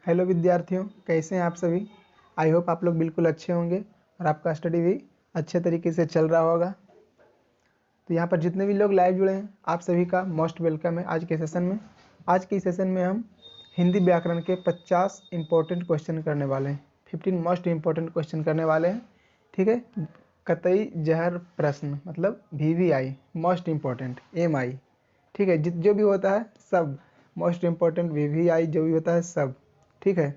Hello विद्यार्थियों, कैसे हैं आप सभी। आई होप आप लोग बिल्कुल अच्छे होंगे और आपका स्टडी भी अच्छे तरीके से चल रहा होगा। तो यहाँ पर जितने भी लोग लाइव जुड़े हैं आप सभी का मोस्ट वेलकम है आज के सेशन में। आज के सेशन में हम हिंदी व्याकरण के 50 इंपॉर्टेंट क्वेश्चन करने वाले हैं। 15 मोस्ट इंपॉर्टेंट क्वेश्चन करने वाले हैं, ठीक है। कतई जहर प्रश्न मतलब VVI मोस्ट इम्पॉर्टेंट MI, ठीक है। जो भी होता है सब मोस्ट इम्पॉर्टेंट VVI जो भी होता है सब, ठीक है।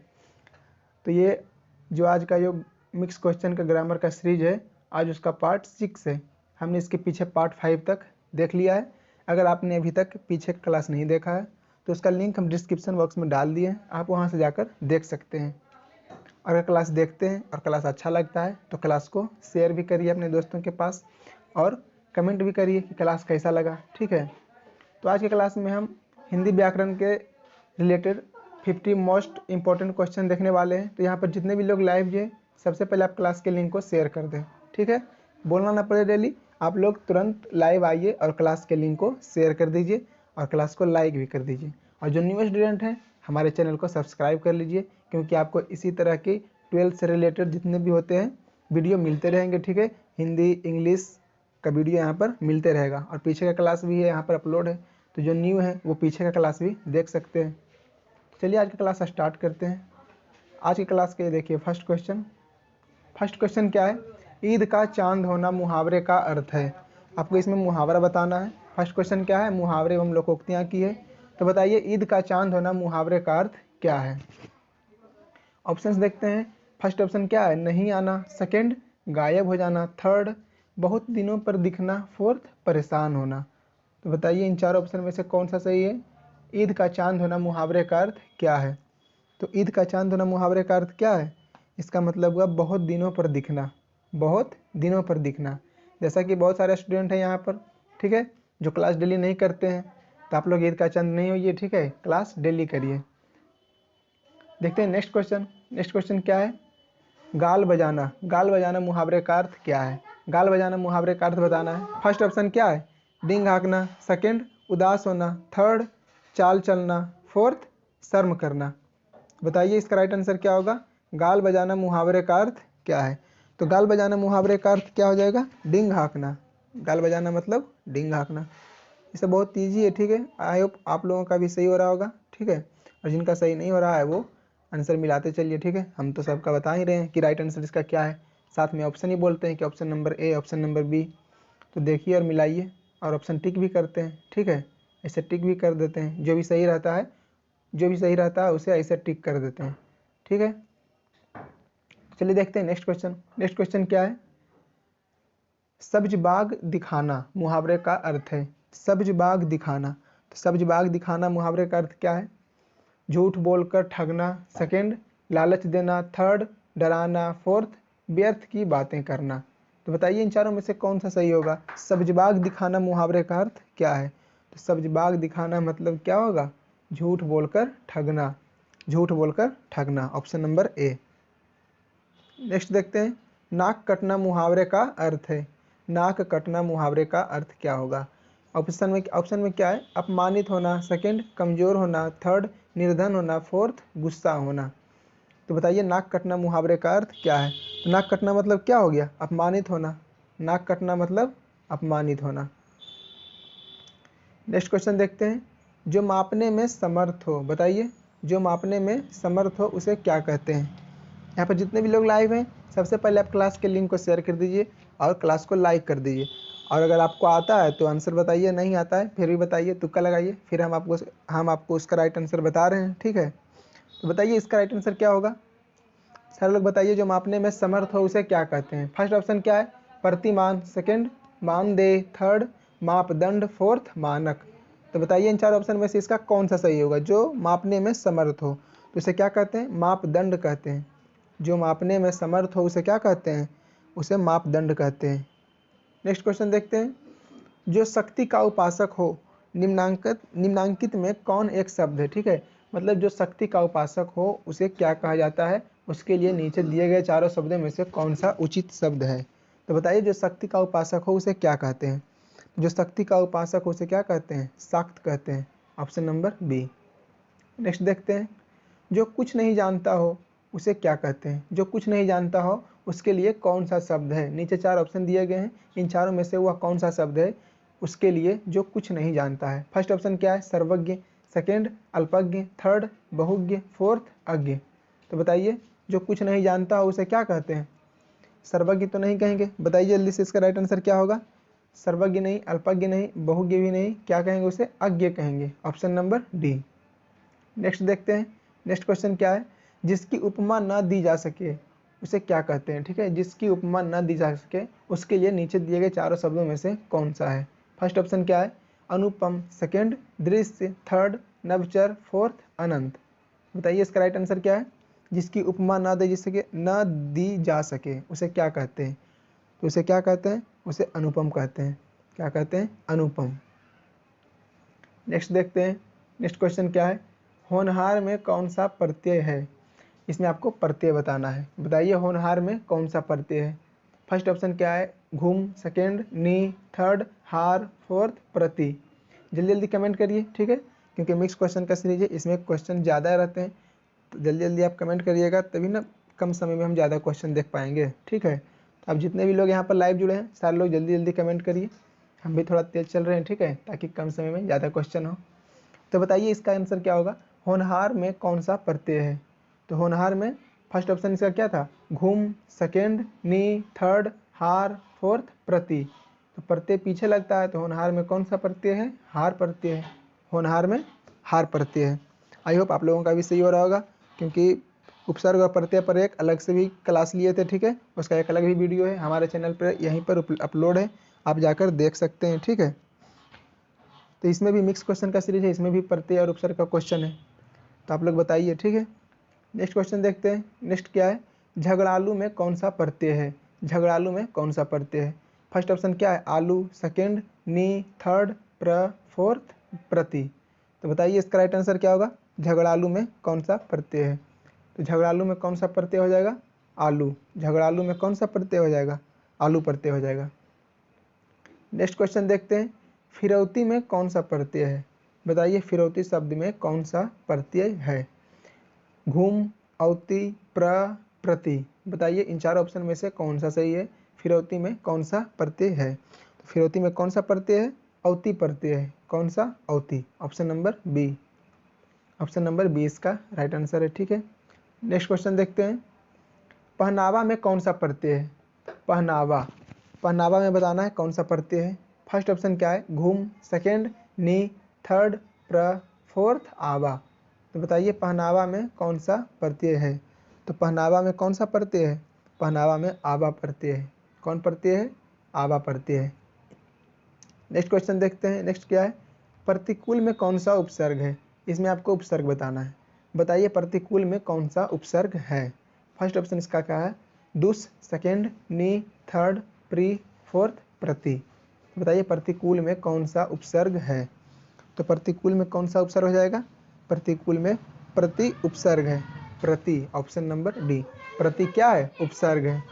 तो ये जो आज का जो मिक्स क्वेश्चन का ग्रामर का सीरीज है, आज उसका पार्ट 6 है। हमने इसके पीछे पार्ट 5 तक देख लिया है। अगर आपने अभी तक पीछे क्लास नहीं देखा है तो उसका लिंक हम डिस्क्रिप्शन बॉक्स में डाल दिए हैं, आप वहाँ से जाकर देख सकते हैं। अगर क्लास देखते हैं और क्लास अच्छा लगता है तो क्लास को शेयर भी करिए अपने दोस्तों के पास और कमेंट भी करिए कि क्लास कैसा लगा, ठीक है। तो आज के क्लास में हम हिंदी व्याकरण के रिलेटेड 50 मोस्ट इंपॉर्टेंट क्वेश्चन देखने वाले हैं। तो यहाँ पर जितने भी लोग लाइव हैं सबसे पहले आप क्लास के लिंक को शेयर कर दें, ठीक है। बोलना ना पड़े डेली, आप लोग तुरंत लाइव आइए और क्लास के लिंक को शेयर कर दीजिए और क्लास को लाइक भी कर दीजिए। और जो न्यू स्टूडेंट हैं हमारे चैनल को सब्सक्राइब कर लीजिए, क्योंकि आपको इसी तरह की 12th से रिलेटेड जितने भी होते हैं वीडियो मिलते रहेंगे, ठीक है। हिंदी इंग्लिश का वीडियो यहाँ पर मिलते रहेगा और पीछे का क्लास भी है यहाँ पर अपलोड है, तो जो न्यू है वो पीछे का क्लास भी देख सकते हैं। चलिए आज का क्लास स्टार्ट करते हैं। आज की क्लास के देखिए फर्स्ट क्वेश्चन क्या है। ईद का चांद होना मुहावरे का अर्थ है। आपको इसमें मुहावरा बताना है। फर्स्ट क्वेश्चन क्या है, मुहावरे एवं लोकोक्तियाँ की है। तो बताइए ईद का चांद होना मुहावरे का अर्थ क्या है। ऑप्शंस देखते हैं। फर्स्ट ऑप्शन क्या है, नहीं आना। सेकंड, गायब हो जाना। थर्ड, बहुत दिनों पर दिखना। फोर्थ, परेशान होना। तो बताइए इन चार ऑप्शन में से कौन सा सही है। ईद का चांद होना मुहावरे का अर्थ क्या है। तो ईद का चांद होना मुहावरे का अर्थ क्या है, इसका मतलब हुआ बहुत दिनों पर दिखना। बहुत दिनों पर दिखना। जैसा कि बहुत सारे स्टूडेंट हैं यहाँ पर, ठीक है, जो क्लास डेली नहीं करते हैं, तो आप लोग ईद का चांद नहीं होइए, ठीक है, क्लास डेली करिए। देखते हैं नेक्स्ट क्वेश्चन क्या है। गाल बजाना मुहावरे का अर्थ क्या है। गाल बजाना मुहावरे का अर्थ बताना है। फर्स्ट ऑप्शन क्या है, डींग हाँकना। सेकंड, उदास होना। थर्ड, चाल चलना। फोर्थ, शर्म करना। बताइए इसका राइट आंसर क्या होगा। गाल बजाना मुहावरे का अर्थ क्या है। तो गाल बजाना मुहावरे का अर्थ क्या हो जाएगा, डींग हाँकना। गाल बजाना मतलब डींग हाँकना। इसे बहुत ईजी है, ठीक है। आई होप आप लोगों का भी सही हो रहा होगा, ठीक है। और जिनका सही नहीं हो रहा है वो आंसर मिलाते चलिए, ठीक है। हम तो सबका बता ही रहे हैं कि राइट आंसर इसका क्या है, साथ में ऑप्शन ही बोलते हैं कि option number A, option number B. तो देखिए और मिलाइए और ऑप्शन टिक भी करते हैं, ठीक है। ऐसे टिक भी कर देते हैं, जो भी सही रहता है उसे ऐसे टिक कर देते हैं, ठीक है। चलिए देखते हैं नेक्स्ट क्वेश्चन क्या है। सब्ज बाग दिखाना मुहावरे का अर्थ है। सब्ज बाग दिखाना, तो सब्ज बाग दिखाना मुहावरे का अर्थ क्या है। झूठ बोलकर ठगना। सेकंड, लालच देना। थर्ड, डराना। फोर्थ, व्यर्थ की बातें करना। तो बताइए इन चारों में से कौन सा सही होगा। सब्ज बाग दिखाना मुहावरे का अर्थ क्या है। तो सब्ज बाग दिखाना मतलब क्या होगा, झूठ बोलकर ठगना। झूठ बोलकर ठगना, ऑप्शन नंबर ए। नेक्स्ट देखते हैं। नाक कटना मुहावरे का अर्थ है। नाक कटना मुहावरे का अर्थ क्या होगा। ऑप्शन में क्या है, अपमानित होना। सेकंड, कमजोर होना। थर्ड, निर्धन होना। फोर्थ, गुस्सा होना। तो बताइए नाक कटना मुहावरे का अर्थ क्या है। तो नाक कटना मतलब क्या हो गया, अपमानित होना। नाक कटना मतलब अपमानित होना। नेक्स्ट क्वेश्चन देखते हैं। जो मापने में समर्थ हो, बताइए जो मापने में समर्थ हो उसे क्या कहते हैं। यहाँ पर जितने भी लोग लाइव हैं सबसे पहले आप क्लास के लिंक को शेयर कर दीजिए और क्लास को लाइक कर दीजिए। और अगर आपको आता है तो आंसर बताइए, नहीं आता है फिर भी बताइए, तुक्का लगाइए, फिर हम आपको उसका राइट आंसर बता रहे हैं, ठीक है। तो बताइए इसका राइट आंसर क्या होगा। सारे लोग बताइए जो मापने में समर्थ हो उसे क्या कहते हैं। फर्स्ट ऑप्शन क्या है, प्रतिमान। सेकंड, मानदेय। थर्ड, मापदंड। फोर्थ, मानक। तो बताइए इन चार ऑप्शन में से इसका कौन सा सही होगा। जो मापने में समर्थ हो तो इसे क्या कहते हैं, मापदंड कहते हैं। जो मापने में समर्थ हो उसे क्या कहते हैं, उसे मापदंड कहते हैं। नेक्स्ट क्वेश्चन देखते हैं। जो शक्ति का उपासक हो निम्नांकित में कौन एक शब्द है, ठीक है। मतलब जो शक्ति का उपासक हो उसे क्या कहा जाता है, उसके लिए नीचे दिए गए चारों शब्दों में से कौन सा उचित शब्द है। तो बताइए जो शक्ति का उपासक हो उसे क्या कहते हैं। जो शक्ति का उपासक हो उसे क्या कहते हैं, शाक्त कहते हैं, ऑप्शन नंबर बी। नेक्स्ट देखते हैं। जो कुछ नहीं जानता हो उसे क्या कहते हैं? जो कुछ नहीं जानता हो उसके लिए कौन सा शब्द है? नीचे 4 ऑप्शन दिए गए हैं, इन चारों में से वह कौन सा शब्द है उसके लिए जो कुछ नहीं जानता है? फर्स्ट ऑप्शन क्या है? सर्वज्ञ, सेकेंड अल्पज्ञ, थर्ड बहुज्ञ, फोर्थ अज्ञ। तो बताइए जो कुछ नहीं जानता हो उसे क्या कहते हैं? सर्वज्ञ तो नहीं कहेंगे, बताइए जल्दी से इसका राइट आंसर क्या होगा? सर्वज्ञ नहीं, अल्पज्ञ नहीं, बहुज्ञ भी नहीं, क्या कहेंगे उसे? अज्ञ कहेंगे। Option number D. नेक्स्ट देखते हैं, नेक्स्ट क्वेश्चन क्या है? जिसकी उपमा न दी जा सके उसे क्या कहते हैं? ठीक है, जिसकी उपमा न दी जा सके उसके लिए नीचे दिए गए चारों शब्दों में से कौन सा है? फर्स्ट ऑप्शन क्या है? अनुपम, सेकंड दृश्य, थर्ड नवचर, फोर्थ अनंत। बताइए इसका राइट आंसर क्या है? जिसकी उपमा न दी जा सके उसे क्या कहते हैं? तो उसे क्या कहते हैं? उसे अनुपम कहते हैं। क्या कहते हैं? अनुपम। नेक्स्ट देखते हैं, नेक्स्ट क्वेश्चन क्या है? होनहार में कौन सा प्रत्यय है? इसमें आपको प्रत्यय बताना है। बताइए होनहार में कौन सा प्रत्यय है? फर्स्ट ऑप्शन क्या है? घूम, सेकेंड नी, थर्ड हार, फोर्थ प्रति। जल्दी जल्दी कमेंट करिए, ठीक है, क्योंकि मिक्स क्वेश्चन का सीरीज है, इसमें क्वेश्चन ज़्यादा रहते हैं, तो जल्दी जल्दी आप कमेंट करिएगा, तभी ना कम समय में हम ज़्यादा क्वेश्चन देख पाएंगे। ठीक है, तो आप जितने भी लोग यहाँ पर लाइव जुड़े हैं सारे लोग जल्दी जल्दी कमेंट करिए, हम भी थोड़ा तेज़ चल रहे हैं, ठीक है, ताकि कम समय में ज़्यादा क्वेश्चन हो। तो बताइए इसका आंसर क्या होगा? होनहार में कौन सा प्रत्यय है? तो होनहार में फर्स्ट ऑप्शन इसका क्या था? घूम, सेकेंड नी, थर्ड हार, फोर्थ प्रति। तो प्रत्यय पीछे लगता है, तो होनहार में कौन सा प्रत्यय है? हार प्रत्यय है। होनहार में हार प्रत्यय है। आई होप आप लोगों का भी सही हो रहा होगा, क्योंकि उपसर्ग और प्रत्यय पर एक अलग से भी क्लास लिए थे, ठीक है, उसका एक अलग भी वीडियो है हमारे चैनल पर, यहीं पर अपलोड है, आप जाकर देख सकते हैं। ठीक है, तो इसमें भी मिक्स क्वेश्चन का सीरीज है, इसमें भी प्रत्यय और उपसर्ग का क्वेश्चन है, तो आप लोग बताइए। ठीक है, नेक्स्ट क्वेश्चन देखते हैं, नेक्स्ट क्या है? झगड़ालू में कौन सा प्रत्यय है? झगड़ालू में कौन सा प्रत्यय है? फर्स्ट ऑप्शन क्या है? आलू, सेकेंड नी, थर्ड फोर्थ प्रति। तो बताइए इसका राइट आंसर क्या होगा? झगड़ालू में कौन सा प्रत्यय है? तो झगड़ालू में कौन सा प्रत्यय हो जाएगा? आलू। झगड़ालू में कौन सा प्रत्यय हो जाएगा? आलू प्रत्यय हो जाएगा। नेक्स्ट क्वेश्चन देखते हैं, फिरौती में कौन सा प्रत्यय है? बताइए फिरौती शब्द में कौन सा प्रत्यय है? घूम, औती, प्रति। बताइए इन चार ऑप्शन में से कौन सा सही है? फिरौती में कौन सा प्रत्यय है? तो फिरौती में कौन सा प्रत्यय है? औती प्रत्यय है। कौन सा? औती। Option number B. Option number B इसका राइट आंसर है। ठीक है, नेक्स्ट क्वेश्चन देखते हैं, पहनावा में कौन सा प्रत्यय है? पहनावा, पहनावा में बताना है कौन सा प्रत्यय है। फर्स्ट ऑप्शन क्या है? घूम, सेकेंड नी, थर्ड फोर्थ आवा। तो बताइए पहनावा में कौन सा प्रत्यय है? तो पहनावा में कौन सा प्रत्यय है? पहनावा में आवा प्रत्यय है। कौन प्रत्यय है? आवा प्रत्यय है। नेक्स्ट क्वेश्चन देखते हैं, नेक्स्ट क्या है? प्रतिकूल में कौन सा उपसर्ग है? इसमें आपको उपसर्ग बताना है। बताइए प्रतिकूल में कौन सा उपसर्ग है? फर्स्ट ऑप्शन इसका क्या है? दुस, सेकेंड नी, थर्ड प्री, फोर्थ प्रति। बताइए प्रतिकूल में कौन सा उपसर्ग है? तो प्रतिकूल में कौन सा उपसर्ग हो जाएगा? प्रतिकूल में प्रति उपसर्ग है। प्रति, ऑप्शन नंबर डी। प्रति क्या है? उपसर्ग है।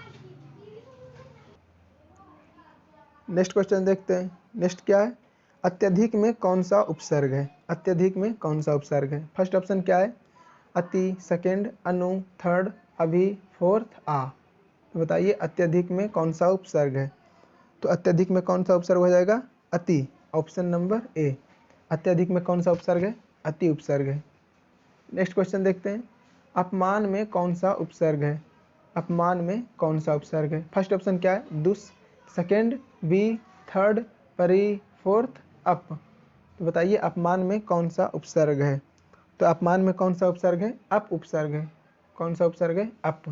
नेक्स्ट क्वेश्चन देखते हैं, नेक्स्ट क्या है? अत्यधिक में कौन सा उपसर्ग है? अत्यधिक में कौन सा उपसर्ग है? फर्स्ट ऑप्शन क्या है? अति, सेकेंड अनु, थर्ड अभि, फोर्थ आ। तो बताइए अत्यधिक में कौन सा उपसर्ग है? तो अत्यधिक में कौन सा उपसर्ग हो जाएगा? अति। ऑप्शन नंबर ए। अत्यधिक में कौन सा उपसर्ग है? अति उपसर्ग है। नेक्स्ट क्वेश्चन देखते हैं, अपमान में कौन सा उपसर्ग है? अपमान में कौन सा उपसर्ग है? फर्स्ट ऑप्शन क्या है? दुस, सेकेंड बी, थर्ड परी, फोर्थ अप। तो बताइए अपमान में कौन सा उपसर्ग है? तो अपमान में कौन सा उपसर्ग है? अप उपसर्ग है। कौन सा उपसर्ग है? अप।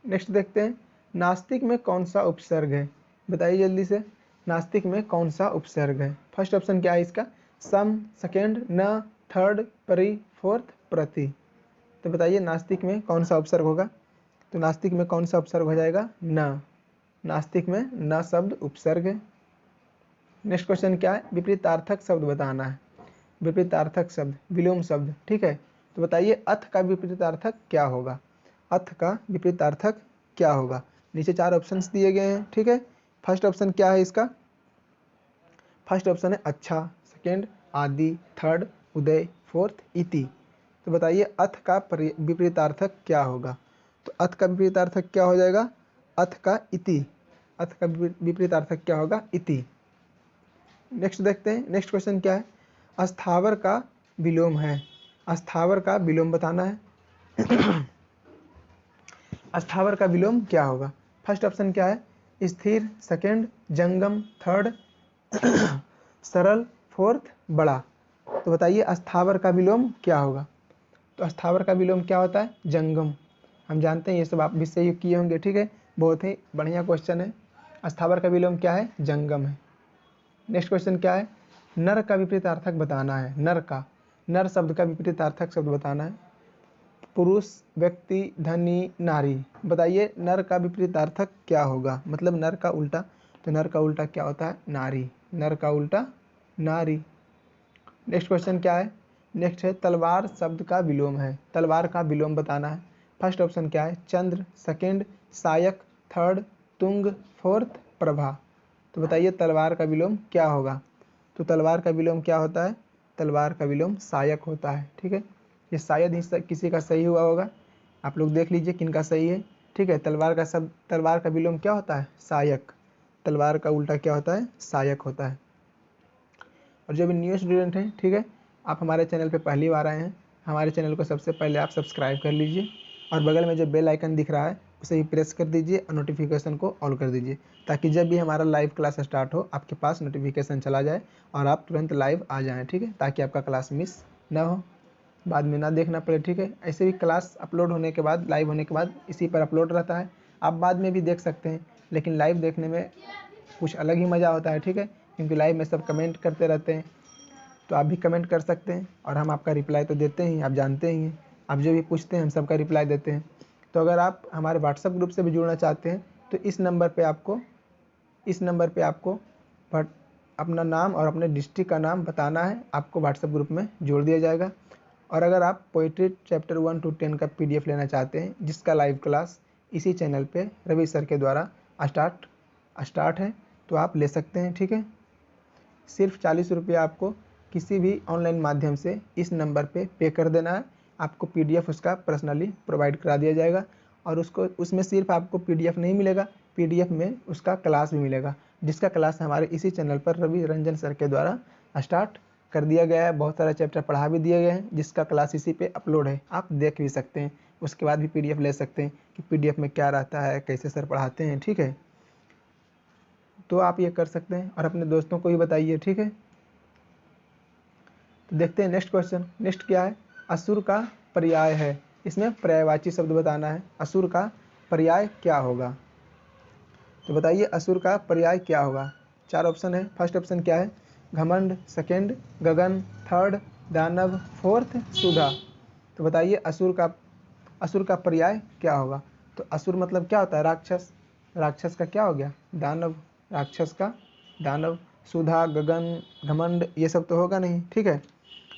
नेक्स्ट देखते हैं, नास्तिक में कौन सा उपसर्ग है? बताइए जल्दी से, नास्तिक में कौन सा उपसर्ग है? फर्स्ट ऑप्शन क्या है इसका? सम, सेकेंड न, थर्ड परि, फोर्थ प्रति। तो बताइए नास्तिक में कौन सा उपसर्ग होगा? तो नास्तिक में कौन सा उपसर्ग हो जाएगा? न। नास्तिक में न शब्द उपसर्ग है। नेक्स्ट क्वेश्चन क्या है? विपरीतार्थक शब्द बताना है। विपरीतार्थक शब्द, विलोम शब्द, ठीक है, तो बताइए अथ का विपरीतार्थक क्या होगा? अथ का विपरीतार्थक क्या होगा? नीचे चार ऑप्शंस दिए गए हैं, ठीक है। फर्स्ट ऑप्शन क्या है इसका? फर्स्ट ऑप्शन है अच्छा, सेकेंड आदि, थर्ड उदय, फोर्थ इति। तो बताइए अथ का विपरीतार्थक क्या होगा। तो अथ का विपरीतार्थक क्या हो जाएगा, अथ का इति। अथ का विपरीतार्थक क्या होगा, इति। नेक्स्ट देखते हैं, नेक्स्ट क्वेश्चन क्या है, अस्थावर का विलोम है। अस्थावर का विलोम बताना है। अस्थावर का विलोम क्या होगा। फर्स्ट ऑप्शन क्या है, स्थिर, सेकंड जंगम, थर्ड सरल, फोर्थ बड़ा। तो बताइए अस्थावर का विलोम क्या होगा। तो अस्थावर का विलोम क्या होता है, जंगम। हम जानते हैं, ये सब आप विषय युक्त किए होंगे, ठीक है, बहुत ही बढ़िया क्वेश्चन है। अस्थावर का विलोम क्या है, जंगम है। नेक्स्ट क्वेश्चन क्या है, नर का विपरीतार्थक बताना है। नर का, नर शब्द का विपरीतार्थक शब्द बताना है। पुरुष, व्यक्ति, धनी, नारी। बताइए नर का विपरीतार्थक क्या होगा, मतलब नर का उल्टा। तो नर का उल्टा क्या होता है, नारी। नर का उल्टा नारी। नेक्स्ट क्वेश्चन क्या है, नेक्स्ट है तलवार शब्द का विलोम है। तलवार का विलोम बताना है। फर्स्ट ऑप्शन क्या है, चंद्र, सेकंड सायक, थर्ड तुंग, फोर्थ प्रभा। तो बताइए तलवार का विलोम क्या होगा। तो तलवार का विलोम क्या होता है, तलवार का विलोम सायक होता है, ठीक है। ये शायद ही किसी का सही हुआ होगा, आप लोग देख लीजिए किन का सही है, ठीक है। तलवार का विलोम क्या होता है, सायक। तलवार का उल्टा क्या होता है, सायक होता है। और जो भी न्यू स्टूडेंट हैं, ठीक है, आप हमारे चैनल पे पहली बार आए हैं, हमारे चैनल को सबसे पहले आप सब्सक्राइब कर लीजिए और बगल में जो बेल आइकन दिख रहा है उसे भी प्रेस कर दीजिए और नोटिफिकेशन को ऑल कर दीजिए, ताकि जब भी हमारा लाइव क्लास स्टार्ट हो आपके पास नोटिफिकेशन चला जाए और आप तुरंत लाइव आ जाएँ, ठीक है, ताकि आपका क्लास मिस ना हो, बाद में ना देखना पड़े, ठीक है। ऐसे भी क्लास अपलोड होने के बाद, लाइव होने के बाद इसी पर अपलोड रहता है, आप बाद में भी देख सकते हैं, लेकिन लाइव देखने में कुछ अलग ही मज़ा होता है, ठीक है, क्योंकि लाइव में सब कमेंट करते रहते हैं। तो आप भी कमेंट कर सकते हैं और हम आपका रिप्लाई तो देते ही, आप जानते ही हैं, आप जो भी पूछते हैं हम सबका रिप्लाई देते हैं। तो अगर आप हमारे व्हाट्सएप ग्रुप से भी जुड़ना चाहते हैं तो इस नंबर पे आपको अपना नाम और अपने डिस्ट्रिक्ट का नाम बताना है, आपको व्हाट्सएप ग्रुप में जोड़ दिया जाएगा। और अगर आप पोइट्री चैप्टर 1 to 10 का PDF लेना चाहते हैं, जिसका लाइव क्लास इसी चैनल पे रवि सर के द्वारा स्टार्ट है, तो आप ले सकते हैं, ठीक है। सिर्फ 40 रुपये आपको किसी भी ऑनलाइन माध्यम से इस नंबर पे पे कर देना है, आपको PDF उसका पर्सनली प्रोवाइड करा दिया जाएगा। और उसमें सिर्फ आपको PDF नहीं मिलेगा, PDF में उसका क्लास भी मिलेगा, जिसका क्लास हमारे इसी चैनल पर रवि रंजन सर के द्वारा स्टार्ट कर दिया गया है। बहुत सारे चैप्टर पढ़ा भी दिए गए हैं, जिसका क्लास इसी पे अपलोड है, आप देख भी सकते हैं। उसके बाद भी PDF ले सकते हैं कि PDF में क्या रहता है, कैसे सर पढ़ाते हैं, ठीक है। तो आप ये कर सकते हैं और अपने दोस्तों को भी बताइए, ठीक है। तो देखते हैं नेक्स्ट क्वेश्चन। नेक्स्ट क्या है, असुर का पर्याय है। इसमें पर्यायवाची शब्द बताना है। असुर का पर्याय क्या होगा। तो बताइए असुर का पर्याय क्या होगा। 4 ऑप्शन है। फर्स्ट ऑप्शन क्या है, घमंड, सेकंड गगन, थर्ड दानव, फोर्थ सुधा। तो बताइए असुर का पर्याय क्या होगा। तो असुर मतलब क्या होता है, राक्षस। राक्षस का क्या हो गया, दानव। राक्षस का दानव। सुधा, गगन, घमंड ये सब तो होगा नहीं, ठीक है।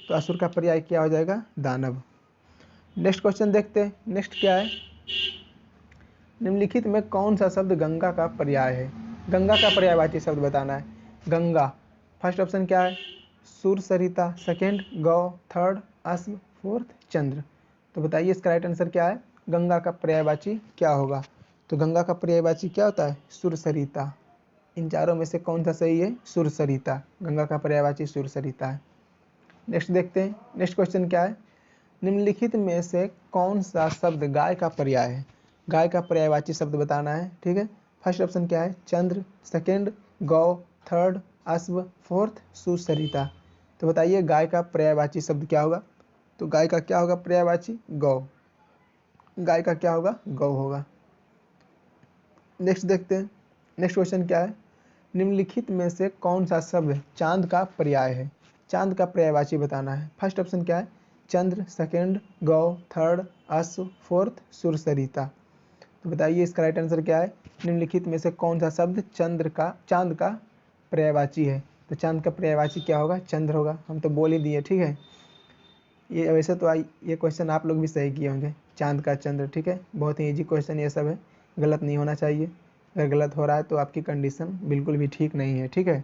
तो असुर का पर्याय क्या हो जाएगा, दानव। नेक्स्ट क्वेश्चन देखते हैं। नेक्स्ट क्या है, निम्नलिखित में कौन सा शब्द गंगा का पर्याय है। गंगा का पर्यायवाची शब्द बताना है। गंगा, फर्स्ट ऑप्शन क्या है, सूर सरिता, सेकंड गौ, थर्ड अश्व, फोर्थ चंद्र। तो बताइए इसका राइट आंसर क्या है, गंगा का पर्यायवाची क्या होगा। तो गंगा का पर्यायवाची क्या होता है, सुर सरिता। इन चारों में से कौन सा सही है, सुर सरिता। गंगा का पर्यायवाची सुर सरिता है। नेक्स्ट देखते हैं। नेक्स्ट क्वेश्चन क्या है, निम्नलिखित में से कौन सा शब्द गाय का पर्याय है। गाय का पर्यायवाची शब्द बताना है, ठीक है। फर्स्ट ऑप्शन क्या है, चंद्र, सेकंड गौ, थर्ड अश्व, फोर्थ सुसरिता। तो बताइए गाय का पर्यायवाची शब्द क्या होगा। तो गाय का क्या होगा पर्यायवाची, गौ। गाय का क्या होगा, गौ होगा। नेक्स्ट देखते हैं। नेक्स्ट क्वेश्चन क्या है, निम्नलिखित में से कौन सा शब्द चांद का पर्याय है। चांद का पर्यायवाची बताना है। फर्स्ट ऑप्शन क्या है, चंद्र, सेकंड गौ, थर्ड अश्व, फोर्थ सुरसरिता। तो बताइए इसका राइट आंसर क्या है, निम्नलिखित में से कौन सा शब्द चांद का पर्यायवाची है। तो चांद का पर्यायवाची क्या होगा, चंद्र होगा। हम तो बोल ही दिए, ठीक है। ये वैसे तो ये क्वेश्चन आप लोग भी सही किए होंगे, चांद का चंद्र, ठीक है। बहुत ही ईजी क्वेश्चन ये सब है, गलत नहीं होना चाहिए। अगर गलत हो रहा है तो आपकी कंडीशन बिल्कुल भी ठीक नहीं है, ठीक है।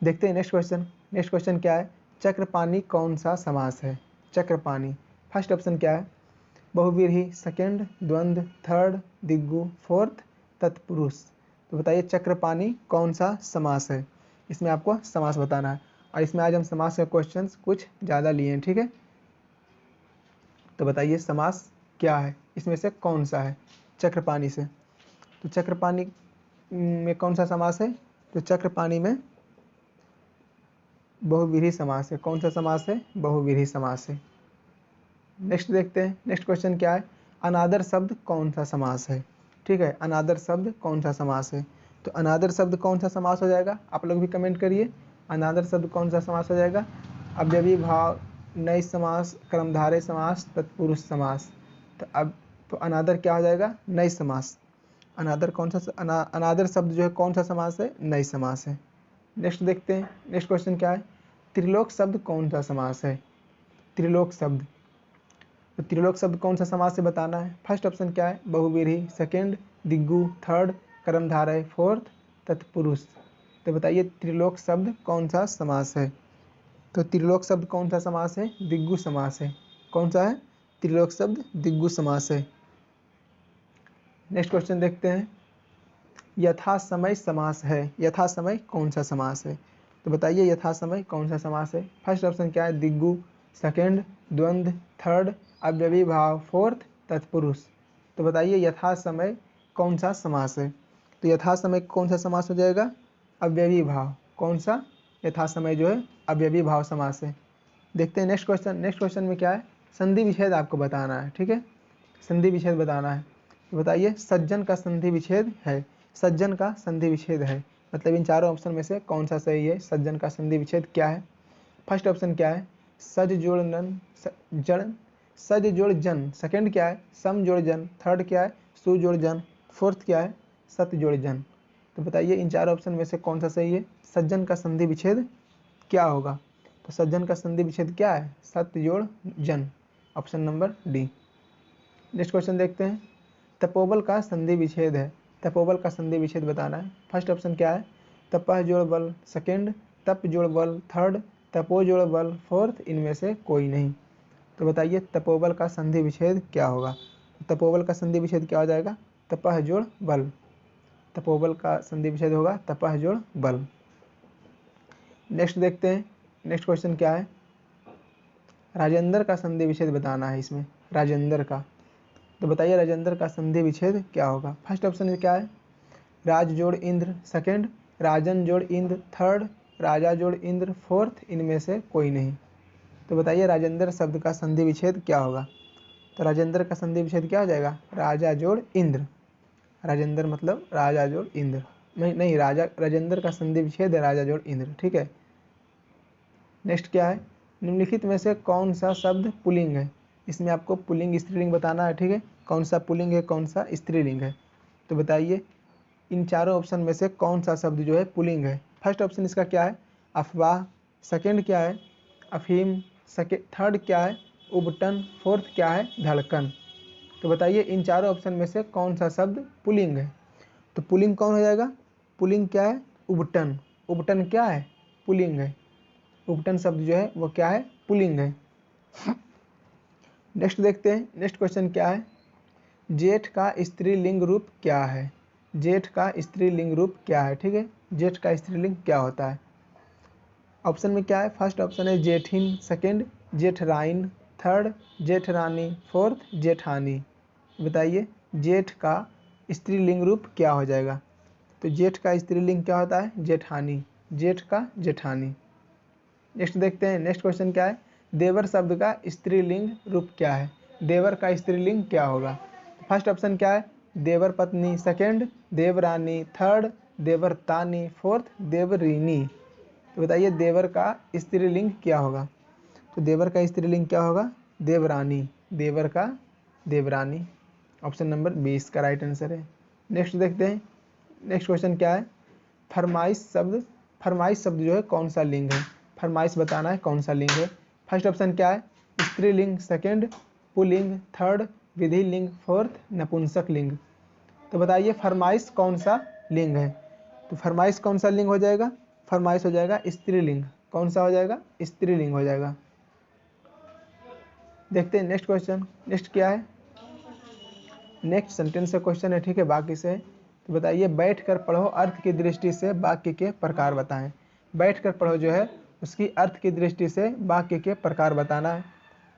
देखते हैं नेक्स्ट क्वेश्चन। नेक्स्ट क्वेश्चन क्या है, चक्रपाणी कौन सा समास है। चक्रपाणी। फर्स्ट ऑप्शन क्या है? बहुव्रीहि, सेकंड द्वंद्व, थर्ड दिग्गु, फोर्थ तत्पुरुष। तो बताइए चक्रपाणी कौन सा समास है? इसमें आपको समास बताना है और इसमें आज हम समास के क्वेश्चंस कुछ ज़्यादा लिए हैं, ठीक है। तो बताइए समास क्या है, इसमें से कौन सा है चक्रपाणी से? तो चक्रपाणी में कौन सा समास है? तो चक्रपाणी में बहुव्रीहि समास है। कौन सा समास है? बहुव्रीहि समास है। नेक्स्ट देखते हैं, नेक्स्ट क्वेश्चन क्या है? अनादर शब्द कौन सा समास है? ठीक है, अनादर शब्द कौन सा समास है? तो अनादर शब्द कौन सा समास हो जाएगा? आप लोग भी कमेंट करिए, अनादर शब्द कौन सा समास हो जाएगा? अव्ययी भाव, नई समास, कर्मधारय समास, तत्पुरुष समास। तो अब तो अनादर क्या हो जाएगा? नई समास। अनादर कौन सा अनादर शब्द जो है कौन सा समास है? नई समास है। नेक्स्ट देखते हैं, नेक्स्ट क्वेश्चन क्या है? त्रिलोक शब्द कौन सा समास है? त्रिलोक शब्द, तो त्रिलोक शब्द कौन सा समास से बताना है? फर्स्ट ऑप्शन क्या है? बहुव्रीहि, सेकंड दिग्गु, थर्ड कर्मधारय, फोर्थ तत्पुरुष। तो बताइए त्रिलोक शब्द कौन सा समास है? तो त्रिलोक शब्द कौन सा समास है? दिग्गु समास है। कौन सा है? त्रिलोक शब्द दिग्गु समास है। नेक्स्ट क्वेश्चन देखते हैं, यथा समय समास है। यथा समय कौन सा समास है? तो बताइए यथा समय कौन सा समास है? फर्स्ट ऑप्शन क्या है? दिग्गु, सेकंड द्वंद्व, थर्ड अव्ययी भाव, फोर्थ तत्पुरुष। तो बताइए यथा समय कौन सा समास है? तो यथा समय कौन सा समास हो जाएगा? अव्ययी भाव। कौन सा? यथा समय जो है अव्ययी भाव समास है। देखते हैं नेक्स्ट क्वेश्चन। नेक्स्ट क्वेश्चन में क्या है? संधि विच्छेद आपको बताना है, ठीक है, संधि विच्छेद बताना है। तो बताइए सज्जन का संधि विच्छेद है। सज्जन का संधि विच्छेद है मतलब इन चारों ऑप्शन में से कौन सा सही है? सज्जन का संधि विच्छेद क्या है? फर्स्ट ऑप्शन क्या है? सज जोड़ नन जन, सज जोड़ जन। सेकंड क्या है? सम जोड़ जन। थर्ड क्या है? सु जोड़ जन। फोर्थ क्या है? सत जोड़ जन। तो बताइए इन चार ऑप्शन में से कौन सा सही है? सज्जन का संधि विच्छेद क्या होगा? तो सज्जन का संधि विच्छेद क्या है? सत जोड़ जन, option number D. Next question देखते हैं, तपोबल का संधि विच्छेद है। तपोबल का संधि विच्छेद बताना है। फर्स्ट ऑप्शन क्या है? तपह जोड़ बल, सेकंड तप जोड़ बल, थर्ड तपो जोड़ बल, फोर्थ इनमें से कोई नहीं। तो बताइए तपोबल का संधि विच्छेद क्या होगा? तपोबल का संधि विच्छेद क्या हो जाएगा? तपह जोड़ बल। तपोबल का संधि विच्छेद होगा तपह जोड़ बल। नेक्स्ट देखते हैं, नेक्स्ट क्वेश्चन क्या है? राजेंद्र का संधि विच्छेद बताना है इसमें, राजेंद्र का। तो बताइए राजेंद्र का संधि विच्छेद क्या होगा? फर्स्ट ऑप्शन क्या है? राज जोड़ इंद्र, सेकंड राजन जोड़ इंद्र, थर्ड राजा जोड़ इंद्र, फोर्थ इनमें से कोई नहीं। तो बताइए राजेंद्र शब्द का संधि विच्छेद क्या होगा? तो राजेंद्र का संधि विच्छेद क्या हो जाएगा? राजा जोड़ इंद्र। राजेंद्र मतलब राजा जोड़ इंद्र, नहीं राजा, राजेंद्र का संधि विच्छेद है राजा जोड़ इंद्र, ठीक है। नेक्स्ट क्या है? निम्नलिखित में से कौन सा शब्द पुल्लिंग है? इसमें आपको पुल्लिंग स्त्रीलिंग बताना है, ठीक है, कौन सा पुल्लिंग है कौन सा स्त्रीलिंग है। तो बताइए इन चारों ऑप्शन में से कौन सा शब्द जो है पुल्लिंग है? फर्स्ट ऑप्शन इसका क्या है? अफवाह, सेकंड क्या है? अफीम, थर्ड क्या है? उबटन, फोर्थ क्या है? धड़कन। तो बताइए इन चारों ऑप्शन में से कौन सा शब्द पुल्लिंग है? तो पुल्लिंग कौन हो जाएगा? पुल्लिंग क्या है? उबटन। उबटन क्या है? पुल्लिंग है। उपटन शब्द जो है वो क्या है? पुल्लिंग है। नेक्स्ट देखते हैं, नेक्स्ट क्वेश्चन क्या है? जेठ का स्त्रीलिंग रूप क्या है? जेठ का स्त्रीलिंग रूप क्या है? ठीक है, जेठ का स्त्रीलिंग क्या होता है? ऑप्शन में क्या है? फर्स्ट ऑप्शन है जेठिन, सेकंड जेठराइन, थर्ड जेठरानी, फोर्थ जेठानी। बताइए जेठ का स्त्रीलिंग रूप क्या हो जाएगा? तो जेठ का स्त्रीलिंग क्या होता है? जेठानी। जेठ का जेठानी। नेक्स्ट देखते हैं, नेक्स्ट क्वेश्चन क्या है? देवर शब्द का स्त्रीलिंग रूप क्या है? देवर का स्त्रीलिंग क्या होगा? फर्स्ट ऑप्शन क्या है? देवर पत्नी, सेकंड देवरानी, थर्ड देवरतानी, फोर्थ देवरीनी। तो बताइए देवर का स्त्रीलिंग क्या होगा? तो देवर का स्त्रीलिंग क्या होगा? देवरानी। देवर का देवरानी, ऑप्शन नंबर 20 का राइट आंसर है। नेक्स्ट देखते हैं, नेक्स्ट क्वेश्चन क्या है? फरमाइश शब्द, फरमाइश शब्द जो है कौन सा लिंग है? फरमाइश बताना है कौन सा लिंग है। फर्स्ट ऑप्शन क्या है? स्त्रीलिंग, सेकंड पुल्लिंग, थर्ड विधि लिंग, फोर्थ नपुंसक लिंग। तो बताइए फरमाइश कौन सा लिंग है? तो फरमाइश कौन सा लिंग हो जाएगा? फरमाइश हो जाएगा स्त्रीलिंग। कौन सा हो जाएगा? स्त्रीलिंग हो जाएगा। देखते हैं नेक्स्ट क्वेश्चन। नेक्स्ट क्या है, नेक्स्ट सेंटेंस से क्वेश्चन है, ठीक है, बाकी से। तो बताइए, बैठकर पढ़ो अर्थ की दृष्टि से वाक्य के प्रकार बताएं। बैठकर पढ़ो जो है उसकी अर्थ की दृष्टि से वाक्य के प्रकार बताना है।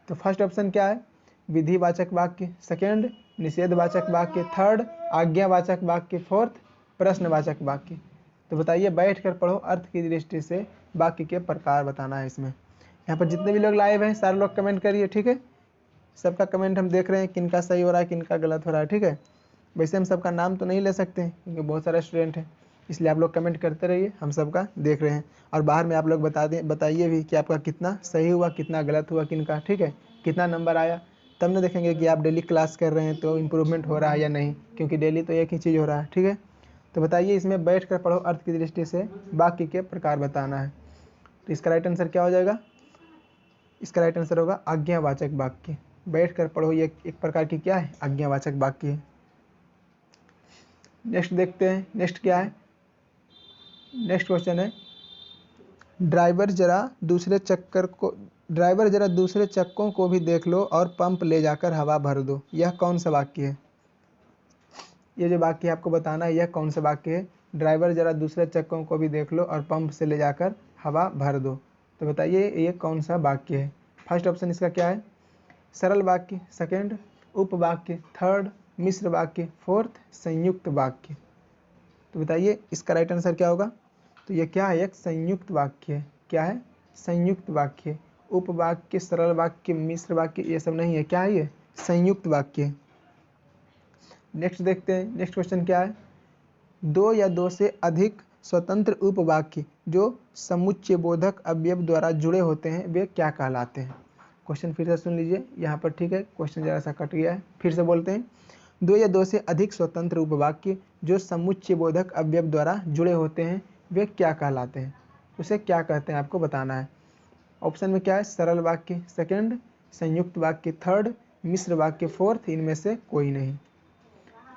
तो फर्स्ट ऑप्शन क्या है, विधिवाचक वाक्य, सेकंड निषेधवाचक वाक्य, थर्ड आज्ञावाचक वाक्य, फोर्थ प्रश्नवाचक वाक्य। तो बताइए, बैठकर पढ़ो अर्थ की दृष्टि से वाक्य के प्रकार बताना है इसमें। यहाँ पर जितने भी लोग लाइव हैं सारे लोग कमेंट करिए, ठीक है। सबका कमेंट हम देख रहे हैं, किनका सही हो रहा है किनका गलत हो रहा है, ठीक है। वैसे हम सबका नाम तो नहीं ले सकते हैं क्योंकि बहुत सारे स्टूडेंट हैं, इसलिए आप लोग कमेंट करते रहिए, हम सबका देख रहे हैं। और बाहर में आप लोग बताइए भी कि आपका कितना सही हुआ कितना गलत हुआ किनका, ठीक है, कितना नंबर आया। तब ना देखेंगे कि आप डेली क्लास कर रहे हैं तो इम्प्रूवमेंट हो रहा है या नहीं, क्योंकि डेली तो एक ही चीज़ हो रहा है, ठीक है। तो बताइए, इसमें बैठ कर पढ़ो अर्थ की दृष्टि से वाक्य के प्रकार बताना है। तो इसका राइट आंसर क्या हो जाएगा, इसका राइट आंसर होगा आज्ञावाचक वाक्य। बैठ कर पढ़ो ये एक प्रकार की क्या है, आज्ञावाचक वाक्य है। नेक्स्ट देखते हैं, नेक्स्ट क्या है। नेक्स्ट क्वेश्चन है, ड्राइवर जरा दूसरे चक्कों को भी देख लो और पंप ले जाकर हवा भर दो। यह कौन सा वाक्य है, ये जो वाक्य आपको बताना है यह कौन सा वाक्य है। ड्राइवर जरा दूसरे चक्कों को भी देख लो और पंप से ले जाकर हवा भर दो। तो बताइए ये कौन सा वाक्य है। फर्स्ट ऑप्शन इसका क्या है, सरल वाक्य, सेकंड उपवाक्य, थर्ड मिश्र वाक्य, फोर्थ संयुक्त वाक्य। तो बताइए इसका राइट आंसर क्या होगा। तो ये क्या है, एक संयुक्त वाक्य है। क्या है, संयुक्त वाक्य। उपवाक्य, सरल वाक्य, मिश्र वाक्य ये सब नहीं है, क्या है ये, संयुक्त वाक्य है। नेक्स्ट देखते हैं, नेक्स्ट क्वेश्चन क्या है, दो या दो से अधिक स्वतंत्र उपवाक्य जो समुच्चय बोधक अवयव द्वारा जुड़े होते हैं वे क्या कहलाते हैं। क्वेश्चन फिर से सुन लीजिए यहाँ पर, ठीक है, क्वेश्चन जरा सा कट गया है, फिर से बोलते हैं। दो या दो से अधिक स्वतंत्र उपवाक्य जो समुच्चय बोधक अवयव द्वारा जुड़े होते हैं वे क्या कहलाते हैं, उसे क्या कहते हैं आपको बताना है। ऑप्शन में क्या है, सरल वाक्य, सेकंड संयुक्त वाक्य, थर्ड मिश्र वाक्य, फोर्थ इनमें से कोई नहीं।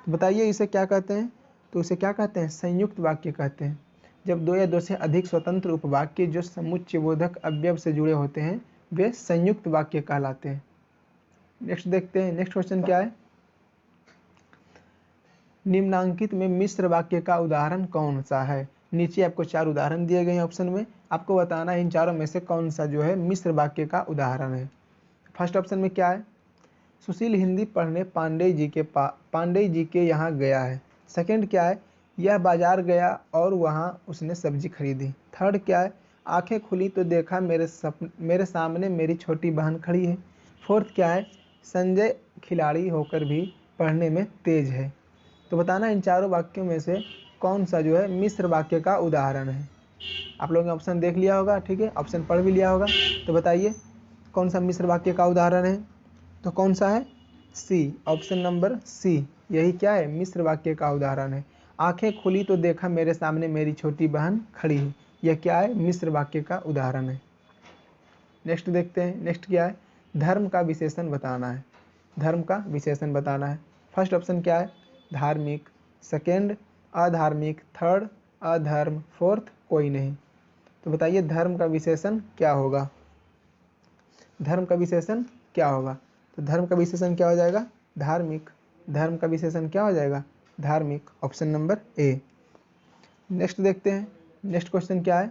तो बताइए इसे क्या कहते हैं। तो इसे क्या कहते हैं, संयुक्त वाक्य कहते हैं। जब दो या दो से अधिक स्वतंत्र उपवाक्य जो समुच्चय बोधक अवयव से जुड़े होते हैं वे संयुक्त वाक्य कहलाते हैं। नेक्स्ट देखते हैं, नेक्स्ट क्वेश्चन क्या है, निम्नांकित में मिश्र वाक्य का उदाहरण कौन सा है। नीचे आपको चार उदाहरण दिए गए हैं ऑप्शन में, आपको बताना है इन चारों में से कौन सा जो है मिश्र वाक्य का उदाहरण है। फर्स्ट ऑप्शन में क्या है, सुशील हिंदी पढ़ने पांडे जी के यहाँ गया है। सेकंड क्या है, यह बाजार गया और वहाँ उसने सब्जी खरीदी। थर्ड क्या है, आंखें खुली तो देखा मेरे सामने मेरी छोटी बहन खड़ी है। फोर्थ क्या है, संजय खिलाड़ी होकर भी पढ़ने में तेज है। तो बताना इन चारों वाक्यों में से कौन सा जो है मिश्र वाक्य का उदाहरण है। आप लोगों ने ऑप्शन देख लिया होगा, ठीक है, ऑप्शन पढ़ भी लिया होगा। तो बताइए कौन सा मिश्र वाक्य का उदाहरण है। तो कौन सा है, सी, ऑप्शन नंबर सी, यही क्या है, मिश्र वाक्य का उदाहरण है। आंखें खुली तो देखा मेरे सामने मेरी छोटी बहन खड़ी है, यह क्या है, मिश्र वाक्य का उदाहरण है। नेक्स्ट देखते हैं, नेक्स्ट क्या है, धर्म का विशेषण बताना है। धर्म का विशेषण बताना है। फर्स्ट ऑप्शन क्या है, धार्मिक, सेकंड अधार्मिक, थर्ड अधर्म, फोर्थ कोई नहीं। तो बताइए धर्म का विशेषण क्या होगा, धर्म का विशेषण क्या होगा। तो धर्म का विशेषण क्या हो जाएगा, धार्मिक। धर्म का विशेषण क्या हो जाएगा, धार्मिक, ऑप्शन नंबर ए। नेक्स्ट देखते हैं, नेक्स्ट क्वेश्चन क्या है,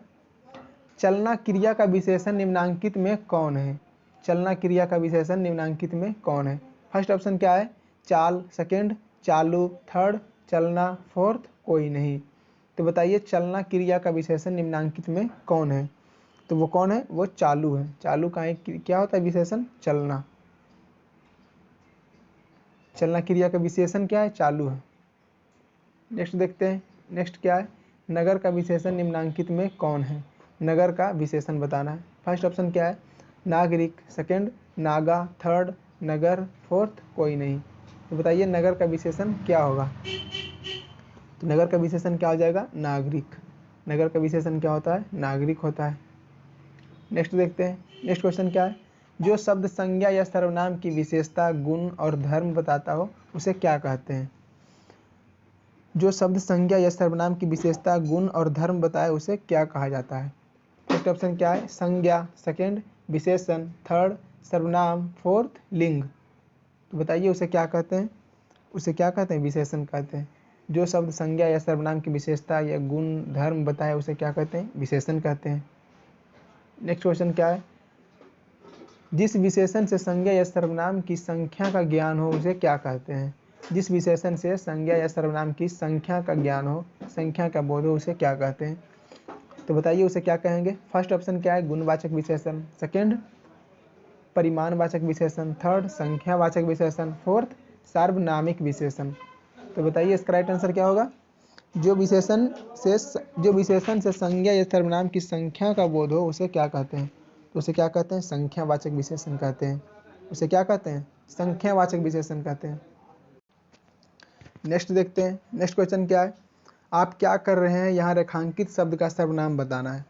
चलना क्रिया का विशेषण निम्नांकित में कौन है। चलना क्रिया का विशेषण निम्नांकित में कौन है। फर्स्ट ऑप्शन क्या है, चाल, सेकंड चालू, थर्ड चलना, फोर्थ कोई नहीं। तो बताइए चलना क्रिया का विशेषण निम्नांकित में कौन है। तो वो कौन है, वो चालू है। चालू का एक क्या होता है विशेषण, चलना। चलना क्रिया का विशेषण क्या है, चालू है। नेक्स्ट देखते हैं, नेक्स्ट क्या है, नगर का विशेषण निम्नांकित में कौन है। नगर का विशेषण बताना है। फर्स्ट ऑप्शन क्या है, नागरिक, सेकंड नागा, थर्ड नगर, फोर्थ कोई नहीं। तो बताइए नगर का विशेषण क्या होगा। तो नगर का विशेषण क्या हो जाएगा, नागरिक। नगर का विशेषण क्या होता है, नागरिक होता है। नेक्स्ट देखते हैं, नेक्स्ट क्वेश्चन क्या है, जो शब्द संज्ञा या सर्वनाम की विशेषता, गुण और धर्म बताता हो उसे क्या कहते हैं। जो शब्द संज्ञा या सर्वनाम की विशेषता, गुण और धर्म बताए उसे क्या कहा जाता है। फर्स्ट ऑप्शन क्या है, संज्ञा, सेकंड विशेषण, थर्ड सर्वनाम, फोर्थ लिंग। तो बताइए उसे क्या कहते हैं? उसे क्या कहते हैं? विशेषण कहते हैं। जो शब्द संज्ञा या सर्वनाम की विशेषता या गुण धर्म बताए उसे क्या कहते हैं? विशेषण कहते हैं। नेक्स्ट क्वेश्चन क्या है? जिस विशेषण से संज्ञा या सर्वनाम की संख्या का ज्ञान हो उसे क्या कहते हैं? जिस विशेषण से संज्ञा या सर्वनाम की संख्या का ज्ञान हो, संख्या का बोध हो, उसे क्या कहते हैं? तो बताइए उसे क्या कहेंगे? फर्स्ट ऑप्शन क्या है? गुणवाचक विशेषण, सेकंड परिमाणवाचक विशेषण, थर्ड संख्यावाचक विशेषण, फोर्थ सार्वनामिक विशेषण। तो बताइए इसका राइट आंसर क्या होगा? जो विशेषण से संज्ञा या सर्वनाम की संख्या का बोध हो उसे क्या कहते हैं? तो उसे क्या कहते हैं? संख्यावाचक विशेषण कहते हैं। उसे क्या कहते हैं? संख्यावाचक विशेषण कहते हैं। नेक्स्ट देखते हैं। नेक्स्ट क्वेश्चन क्या है? आप क्या कर रहे हैं? यहाँ रेखांकित शब्द का सर्वनाम बताना है।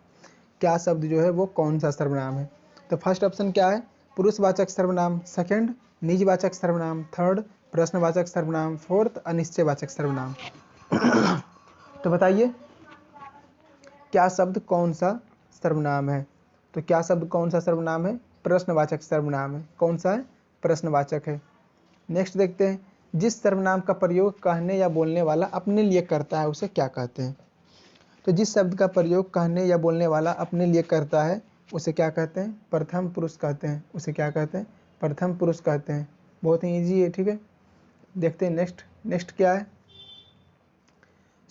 क्या शब्द जो है वो कौन सा सर्वनाम है? तो फर्स्ट ऑप्शन क्या है? पुरुषवाचक सर्वनाम, सेकंड निजवाचक सर्वनाम, थर्ड प्रश्नवाचक सर्वनाम, फोर्थ अनिश्चयवाचक सर्वनाम। तो बताइए क्या शब्द कौन सा सर्वनाम है? तो क्या शब्द कौन सा सर्वनाम है? प्रश्नवाचक सर्वनाम है। कौन सा है? प्रश्नवाचक है। नेक्स्ट देखते हैं। जिस सर्वनाम का प्रयोग कहने या बोलने वाला अपने लिए करता है उसे क्या कहते हैं? तो जिस शब्द का प्रयोग कहने या बोलने वाला अपने लिए करता है उसे क्या कहते हैं? प्रथम पुरुष कहते हैं। उसे क्या कहते हैं? प्रथम पुरुष कहते हैं। बहुत ही ईजी है, ठीक है। देखते हैं नेक्स्ट क्या है?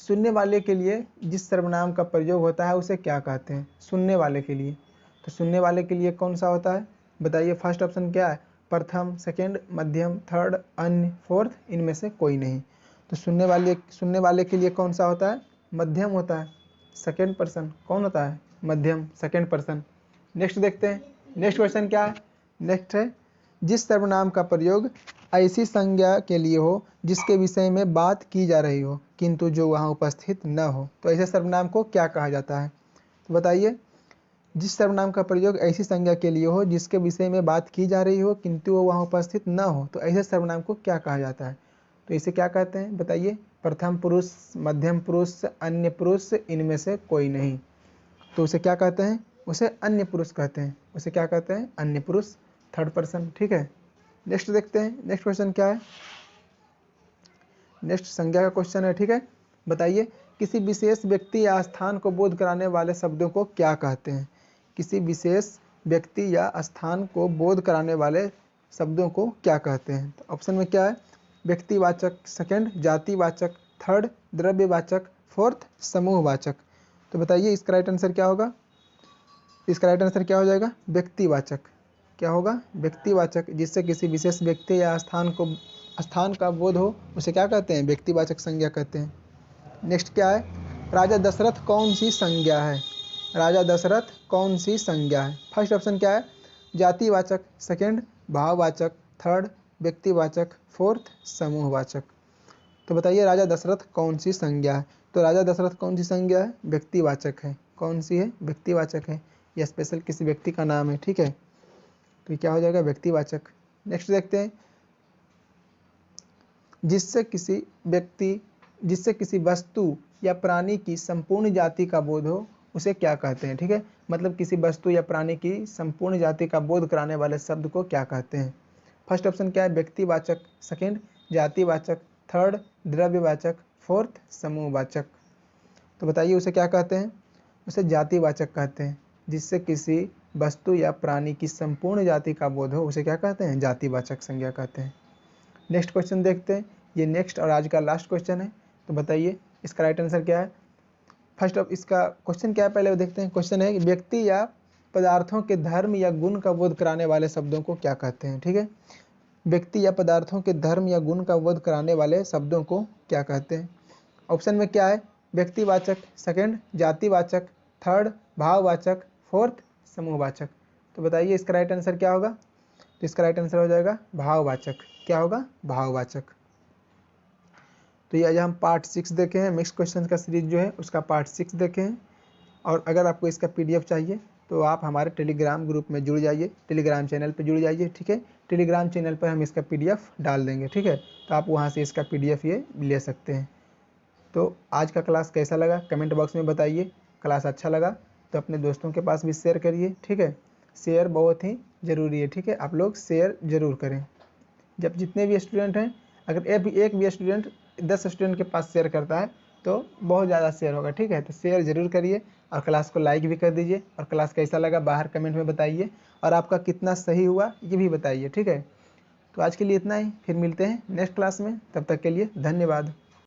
सुनने वाले के लिए जिस सर्वनाम का प्रयोग होता है उसे क्या कहते हैं? सुनने वाले के लिए। तो सुनने वाले के लिए कौन सा होता है? बताइए फर्स्ट ऑप्शन क्या है? प्रथम, सेकंड, मध्यम, थर्ड, अन्य, फोर्थ, इनमें से कोई नहीं। तो सुनने वाले के लिए कौन सा होता है? मध्यम होता है, सेकंड पर्सन। कौन होता है? मध्यम, सेकंड पर्सन। नेक्स्ट देखते हैं। नेक्स्ट क्वेश्चन क्या है? नेक्स्ट है जिस सर्वनाम का प्रयोग ऐसी संज्ञा के लिए हो जिसके विषय में बात की जा रही हो किंतु जो वहाँ उपस्थित न हो, तो ऐसे सर्वनाम को क्या कहा जाता है? तो बताइए जिस सर्वनाम का प्रयोग ऐसी संज्ञा के लिए हो जिसके विषय में बात की जा रही हो किंतु वो वहाँ उपस्थित न हो, तो ऐसे सर्वनाम को क्या कहा जाता है? तो इसे क्या कहते हैं? बताइए। प्रथम पुरुष, मध्यम पुरुष, अन्य पुरुष, इनमें से कोई नहीं। तो उसे क्या कहते हैं? उसे अन्य पुरुष कहते हैं। उसे क्या कहते हैं? अन्य पुरुष, थर्ड पर्सन, ठीक है। नेक्स्ट देखते हैं। नेक्स्ट क्वेश्चन क्या है? नेक्स्ट संज्ञा का क्वेश्चन है, ठीक है। बताइए किसी विशेष व्यक्ति या स्थान को बोध कराने वाले शब्दों को क्या कहते हैं? किसी विशेष व्यक्ति या स्थान को बोध कराने वाले शब्दों को क्या कहते हैं? तो ऑप्शन में क्या है? व्यक्तिवाचक, सेकंड जातिवाचक, थर्ड द्रव्यवाचक, फोर्थ समूहवाचक। तो बताइए इसका राइट आंसर क्या होगा? इसका राइट आंसर क्या हो जाएगा? व्यक्तिवाचक। क्या होगा? व्यक्तिवाचक। जिससे किसी विशेष व्यक्ति या स्थान का बोध हो उसे क्या कहते हैं? व्यक्तिवाचक संज्ञा कहते हैं। नेक्स्ट क्या है? राजा दशरथ कौन सी संज्ञा है? राजा दशरथ कौन सी संज्ञा है? फर्स्ट ऑप्शन क्या है? जातिवाचक, सेकंड भाववाचक, थर्ड व्यक्तिवाचक, फोर्थ समूहवाचक। तो बताइए राजा दशरथ कौन सी संज्ञा है? तो राजा दशरथ कौन सी संज्ञा है? व्यक्तिवाचक है। कौन सी है? व्यक्तिवाचक है। यह स्पेशल किसी व्यक्ति का नाम है, ठीक है। तो क्या हो जाएगा? व्यक्तिवाचक। नेक्स्ट देखते हैं। जिससे किसी वस्तु या प्राणी की संपूर्ण जाति का बोध हो उसे क्या कहते हैं? ठीक है, मतलब किसी वस्तु या प्राणी की संपूर्ण जाति का बोध कराने वाले शब्द को क्या कहते हैं? फर्स्ट ऑप्शन क्या है? व्यक्तिवाचक, सेकंड जातिवाचक, थर्ड द्रव्यवाचक, फोर्थ समूहवाचक। तो बताइए उसे क्या कहते हैं? उसे जातिवाचक कहते हैं। जिससे किसी वस्तु या प्राणी की संपूर्ण जाति का बोध हो उसे क्या कहते हैं? जातिवाचक संज्ञा कहते हैं। नेक्स्ट क्वेश्चन देखते हैं। ये नेक्स्ट और आज का लास्ट क्वेश्चन है। तो बताइए इसका राइट आंसर क्या है? फर्स्ट ऑफ इसका क्वेश्चन क्या है पहले वो देखते हैं। क्वेश्चन है व्यक्ति या पदार्थों के धर्म या गुण का बोध कराने वाले शब्दों को क्या कहते हैं? ठीक है, व्यक्ति या पदार्थों के धर्म या गुण का बोध कराने वाले शब्दों को क्या कहते हैं? ऑप्शन में क्या है? व्यक्तिवाचक, सेकंड जातिवाचक, थर्ड भाववाचक, फोर्थ समूहवाचक। तो बताइए इसका राइट आंसर क्या होगा? तो इसका राइट आंसर हो जाएगा भाववाचक। क्या होगा? भाववाचक। तो ये आज हम पार्ट 6 देखे हैं। मिक्स क्वेश्चन का सीरीज जो है उसका पार्ट 6 देखे हैं। और अगर आपको इसका PDF चाहिए तो आप हमारे टेलीग्राम ग्रुप में जुड़ जाइए, टेलीग्राम चैनल पर जुड़ जाइए, ठीक है। टेलीग्राम चैनल पर हम इसका PDF डाल देंगे, ठीक है। तो आप वहाँ से इसका PDF ये ले सकते हैं। तो आज का क्लास कैसा लगा कमेंट बॉक्स में बताइए। क्लास अच्छा लगा तो अपने दोस्तों के पास भी शेयर करिए, ठीक है। शेयर बहुत ही ज़रूरी है, ठीक है। आप लोग शेयर ज़रूर करें। जब जितने भी स्टूडेंट हैं, अगर एक भी स्टूडेंट 10 स्टूडेंट के पास शेयर करता है तो बहुत ज़्यादा शेयर होगा, ठीक है। तो शेयर ज़रूर करिए और क्लास को लाइक भी कर दीजिए, और क्लास कैसा लगा बाहर कमेंट में बताइए, और आपका कितना सही हुआ ये भी बताइए, ठीक है। तो आज के लिए इतना ही, फिर मिलते हैं नेक्स्ट क्लास में, तब तक के लिए धन्यवाद।